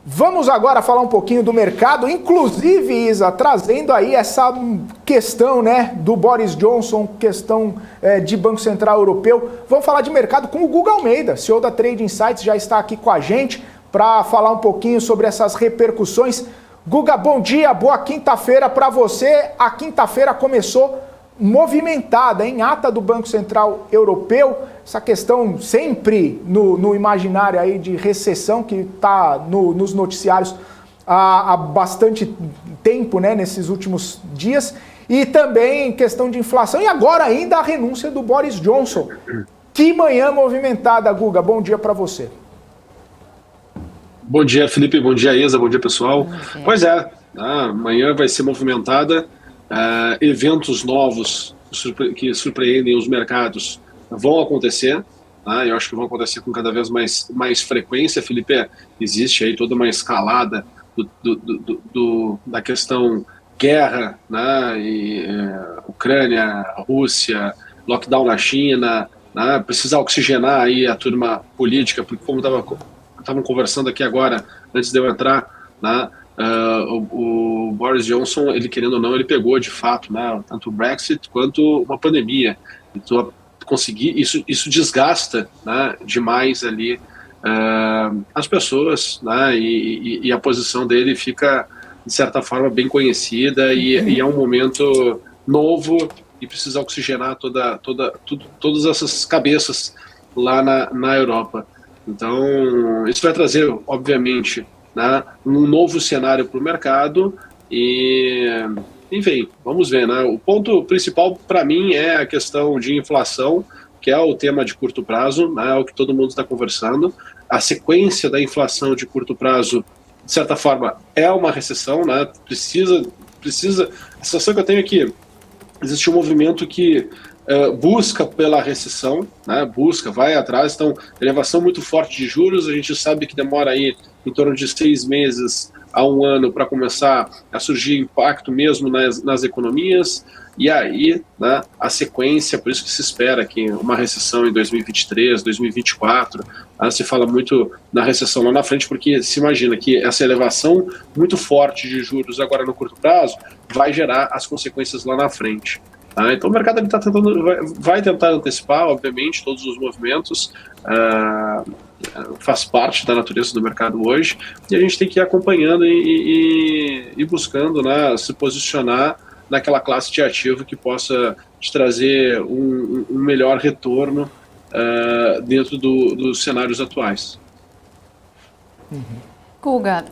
Vamos agora falar um pouquinho do mercado, inclusive, Isa, trazendo aí essa questão, né, do Boris Johnson, questão de Banco Central Europeu. Vamos falar de mercado com o Guga Almeida, CEO da Trade Insights, já está aqui com a gente para falar um pouquinho sobre essas repercussões. Guga, bom dia, boa quinta-feira para você. A quinta-feira começou movimentada, em ata do Banco Central Europeu, essa questão sempre no imaginário aí de recessão que está nos noticiários há bastante tempo, né, nesses últimos dias, e também questão de inflação, e agora ainda a renúncia do Boris Johnson. Que manhã movimentada, Guga, bom dia para você. Bom dia, Felipe, bom dia, Isa, bom dia, pessoal. Pois é, amanhã vai ser movimentada. Eventos novos que surpreendem os mercados vão acontecer, eu acho que vão acontecer com cada vez mais frequência, Felipe. Existe aí toda uma escalada da questão guerra, Ucrânia, Rússia, lockdown na China, precisa oxigenar aí a turma política, porque como estavam conversando aqui agora, antes de eu entrar, o Boris Johnson, ele querendo ou não, ele pegou de fato, tanto o Brexit quanto uma pandemia. Então, conseguir isso desgasta, demais ali as pessoas, e a posição dele fica, de certa forma, bem conhecida, e é um momento novo e precisa oxigenar todas essas cabeças lá na Europa. Então, isso vai trazer, obviamente, um novo cenário para o mercado e, enfim, vamos ver, O ponto principal para mim é a questão de inflação, que é o tema de curto prazo, é o que todo mundo está conversando. A sequência da inflação de curto prazo, de certa forma, é uma recessão, Precisa. A sensação que eu tenho é que existe um movimento que busca pela recessão, vai atrás. Então, elevação muito forte de juros, a gente sabe que demora aí em torno de 6 meses a 1 ano para começar a surgir impacto mesmo nas economias, e aí a sequência, por isso que se espera que uma recessão em 2023, 2024, se fala muito na recessão lá na frente, porque se imagina que essa elevação muito forte de juros agora no curto prazo vai gerar as consequências lá na frente. Então o mercado vai tentar antecipar, obviamente, todos os movimentos, faz parte da natureza do mercado hoje, e a gente tem que ir acompanhando e buscando se posicionar naquela classe de ativo que possa te trazer um melhor retorno dentro dos cenários atuais. Guga,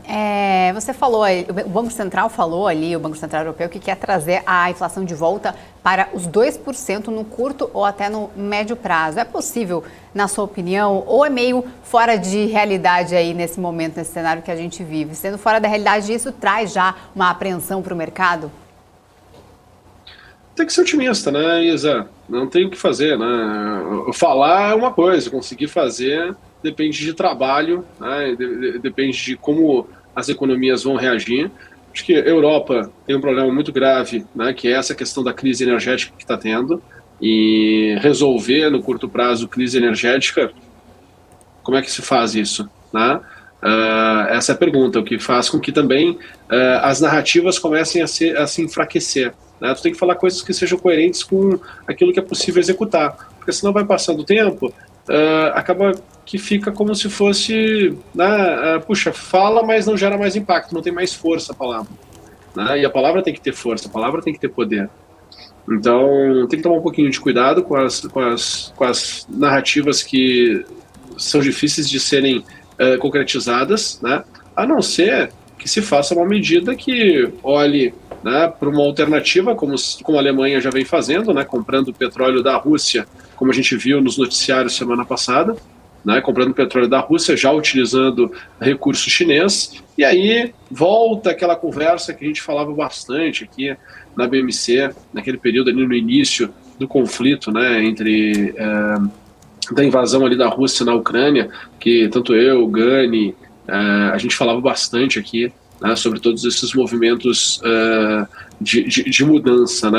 você falou, o Banco Central falou ali, o Banco Central Europeu, que quer trazer a inflação de volta para os 2% no curto ou até no médio prazo. É possível, na sua opinião, ou é meio fora de realidade aí nesse momento, nesse cenário que a gente vive? Sendo fora da realidade, isso traz já uma apreensão para o mercado? Tem que ser otimista, Isa? Não tem o que fazer, Falar é uma coisa, conseguir fazer depende de trabalho, depende de como as economias vão reagir. Acho que a Europa tem um problema muito grave, que é essa questão da crise energética que está tendo, e resolver no curto prazo crise energética, como é que se faz isso? Essa é a pergunta, o que faz com que também as narrativas comecem a se enfraquecer. Tu tem que falar coisas que sejam coerentes com aquilo que é possível executar, porque senão vai passando o tempo, acaba que fica como se fosse, puxa, fala, mas não gera mais impacto, não tem mais força a palavra. E a palavra tem que ter força, a palavra tem que ter poder. Então, tem que tomar um pouquinho de cuidado com as narrativas que são difíceis de serem concretizadas, a não ser que se faça uma medida que olhe para uma alternativa, como a Alemanha já vem fazendo, comprando petróleo da Rússia, como a gente viu nos noticiários semana passada, comprando petróleo da Rússia, já utilizando recurso chinês, e aí volta aquela conversa que a gente falava bastante aqui na BMC, naquele período ali no início do conflito, entre da invasão ali da Rússia na Ucrânia, que tanto eu, o Gani, a gente falava bastante aqui, sobre todos esses movimentos de mudança,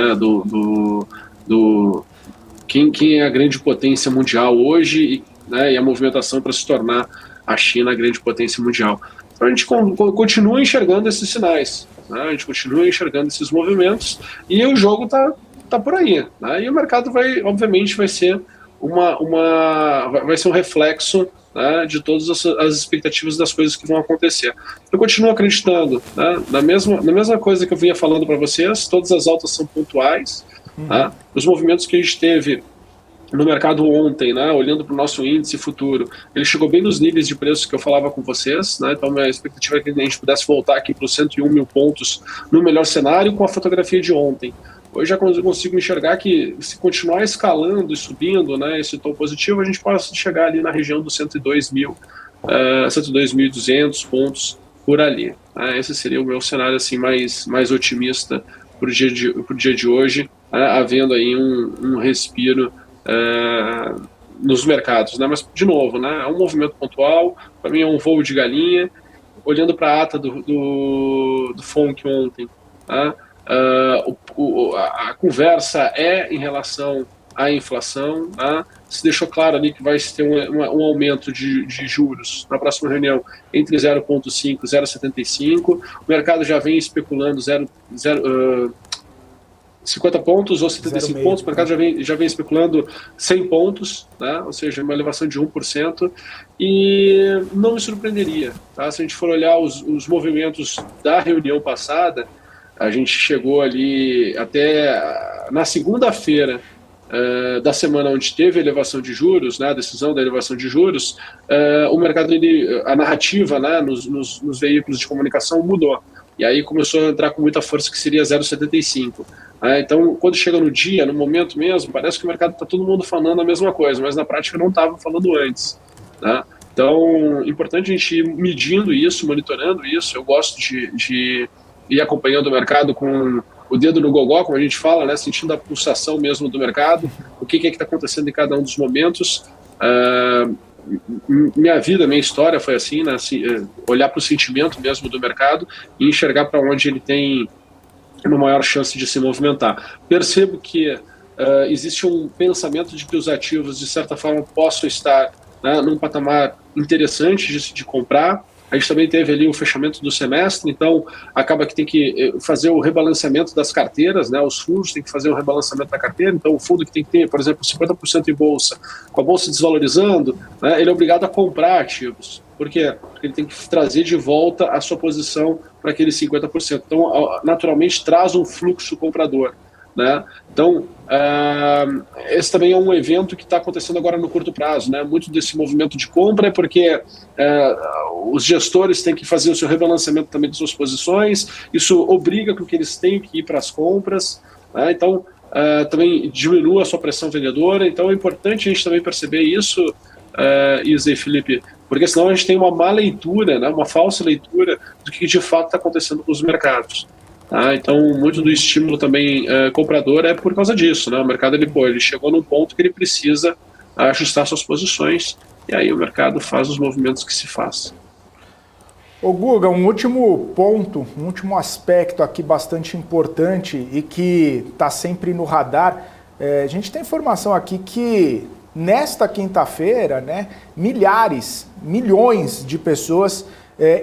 quem é a grande potência mundial hoje e a movimentação para se tornar a China a grande potência mundial. Então a gente continua enxergando esses sinais, né? A gente continua enxergando esses movimentos e o jogo tá por aí, né? E o mercado obviamente vai ser vai ser um reflexo, né, de todas as expectativas das coisas que vão acontecer. Eu continuo acreditando, né, na mesma coisa que eu vinha falando para vocês, todas as altas são pontuais, né? Os movimentos que a gente teve no mercado ontem, né, olhando para o nosso índice futuro, ele chegou bem nos níveis de preços que eu falava com vocês, né? Então minha expectativa é que a gente pudesse voltar aqui para os 101 mil pontos no melhor cenário com a fotografia de ontem. Hoje já consigo enxergar que, se continuar escalando e subindo, né, esse tom positivo, a gente pode chegar ali na região dos 102.200 pontos por ali. Esse seria o meu cenário assim, mais otimista para o dia de hoje, havendo aí um respiro nos mercados, né? Mas, de novo, né, é um movimento pontual, para mim é um voo de galinha, olhando para a ata do FONC ontem, tá? A conversa é em relação à inflação, tá? Se deixou claro ali que vai ter um aumento de juros na próxima reunião entre 0,5 e 0,75. O mercado já vem especulando 50 pontos ou 75 pontos, o mercado já vem especulando 100 pontos, né? Ou seja, uma elevação de 1%, e não me surpreenderia, tá? Se a gente for olhar os movimentos da reunião passada, a gente chegou ali até na segunda-feira da semana onde teve a elevação de juros, né, a decisão da elevação de juros, o mercado, a narrativa, né, nos veículos de comunicação mudou. E aí começou a entrar com muita força, que seria 0,75. Então, quando chega no dia, no momento mesmo, parece que o mercado está todo mundo falando a mesma coisa, mas na prática não estava falando antes, né? Então, importante a gente ir medindo isso, monitorando isso. Eu gosto de ir acompanhando o mercado com o dedo no gogó, como a gente fala, né? Sentindo a pulsação mesmo do mercado, o que é que está acontecendo em cada um dos momentos. Minha vida, minha história foi assim, né? Assim, olhar para o sentimento mesmo do mercado e enxergar para onde ele tem uma maior chance de se movimentar. Percebo que existe um pensamento de que os ativos, de certa forma, possam estar, né, num patamar interessante de comprar. A gente também teve ali o fechamento do semestre, então acaba que tem que fazer o rebalanceamento das carteiras, né? Os fundos têm que fazer o rebalanceamento da carteira. Então o fundo que tem que ter, por exemplo, 50% em bolsa, com a bolsa desvalorizando, né, ele é obrigado a comprar ativos. Por quê? Porque ele tem que trazer de volta a sua posição para aqueles 50%. Então, naturalmente, traz um fluxo comprador, né? Então, esse também é um evento que está acontecendo agora no curto prazo, né? Muito desse movimento de compra é porque os gestores têm que fazer o seu rebalanceamento também de suas posições, isso obriga com que eles tenham que ir para as compras, né? Então, também diminui a sua pressão vendedora. Então, é importante a gente também perceber isso, Isa e Felipe, porque senão a gente tem uma má leitura, né? Uma falsa leitura do que de fato está acontecendo com os mercados. Então, muito do estímulo também comprador é por causa disso, né? O mercado ele chegou num ponto que ele precisa ajustar suas posições, e aí o mercado faz os movimentos que se faz. Ô Guga, um último ponto, um último aspecto aqui bastante importante e que está sempre no radar. A gente tem informação aqui que nesta quinta-feira, né, milhões de pessoas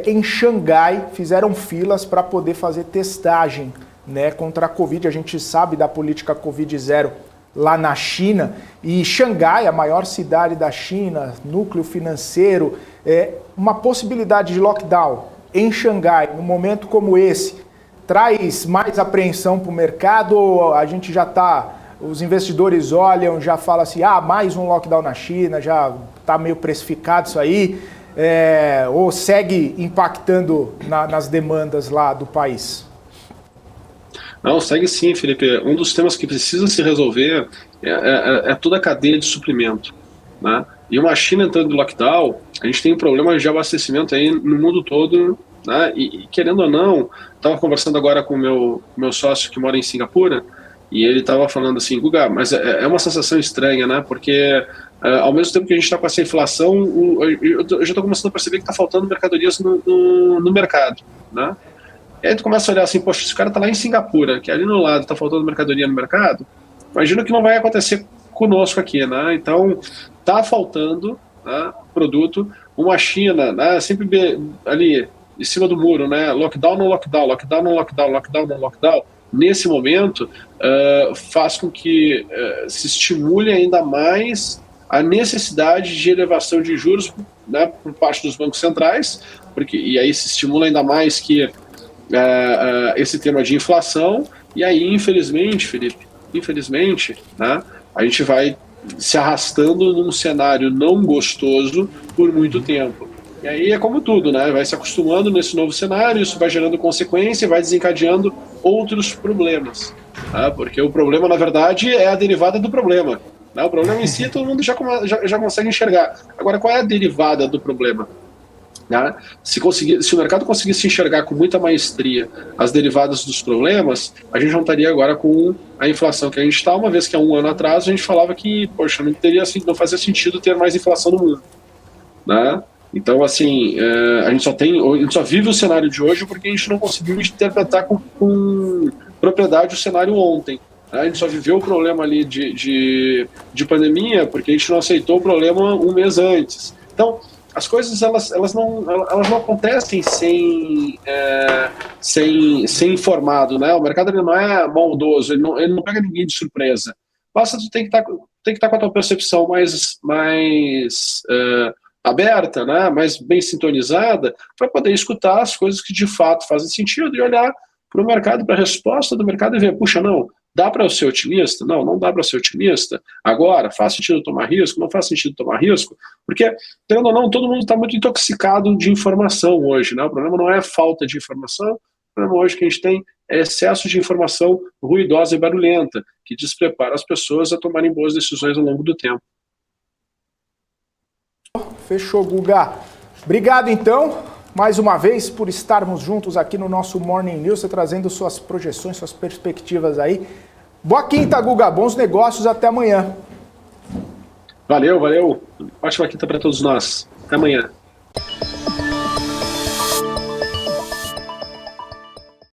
em Xangai fizeram filas para poder fazer testagem, né, contra a Covid. A gente sabe da política Covid-0 lá na China, e Xangai, a maior cidade da China, núcleo financeiro, uma possibilidade de lockdown em Xangai, num momento como esse, traz mais apreensão para o mercado? Ou a gente já está, os investidores olham, já falam assim, mais um lockdown na China, já está meio precificado isso aí, ou segue impactando nas demandas lá do país? Não, segue sim, Felipe. Um dos temas que precisa se resolver é toda a cadeia de suprimento, né? E uma China entrando em lockdown, a gente tem um problema de abastecimento aí no mundo todo, né? E querendo ou não, estava conversando agora com o meu sócio que mora em Singapura, e ele estava falando assim, Guga, mas é uma sensação estranha, né? Porque ao mesmo tempo que a gente está com essa inflação, eu já estou começando a perceber que está faltando mercadorias no mercado, né? E aí tu começa a olhar assim, poxa, esse cara está lá em Singapura, que ali no lado está faltando mercadoria no mercado, imagina que não vai acontecer conosco aqui, né? Então, está faltando, né, produto. Uma China, né, sempre ali em cima do muro, né? Lockdown no lockdown, lockdown no lockdown, lockdown no lockdown, nesse momento, faz com que se estimule ainda mais a necessidade de elevação de juros, né, por parte dos bancos centrais, e aí se estimula ainda mais que esse tema de inflação, e aí, infelizmente, Felipe, né, a gente vai se arrastando num cenário não gostoso por muito tempo. E aí é como tudo, né? Vai se acostumando nesse novo cenário, isso vai gerando consequência, vai desencadeando outros problemas. Tá? Porque o problema, na verdade, é a derivada do problema. Né? O problema em si todo mundo já consegue enxergar. Agora, qual é a derivada do problema? Né? Se o mercado conseguisse enxergar com muita maestria as derivadas dos problemas, a gente não estaria agora com a inflação que a gente está, uma vez que há um ano atrás a gente falava que, poxa, não fazia sentido ter mais inflação no mundo. Né? Então, assim, a gente só vive o cenário de hoje porque a gente não conseguiu interpretar com propriedade o cenário ontem. Né? A gente só viveu o problema ali de pandemia porque a gente não aceitou o problema um mês antes. Então, as coisas elas não acontecem sem informado, né? O mercado ele não é maldoso, ele não pega ninguém de surpresa. Basta tu tem que estar com a tua percepção mais aberta, né, mais bem sintonizada, para poder escutar as coisas que de fato fazem sentido e olhar para o mercado, para a resposta do mercado e ver, puxa, não, dá para eu ser otimista? Não dá para ser otimista. Agora, faz sentido tomar risco? Não faz sentido tomar risco? Porque, querendo ou não, todo mundo está muito intoxicado de informação hoje, né? O problema não é falta de informação, o problema hoje que a gente tem é excesso de informação ruidosa e barulhenta, que desprepara as pessoas a tomarem boas decisões ao longo do tempo. Fechou, Guga. Obrigado, então, mais uma vez, por estarmos juntos aqui no nosso Morning News, trazendo suas projeções, suas perspectivas aí. Boa quinta, Guga. Bons negócios. Até amanhã. Valeu. Ótima quinta para todos nós. Até amanhã.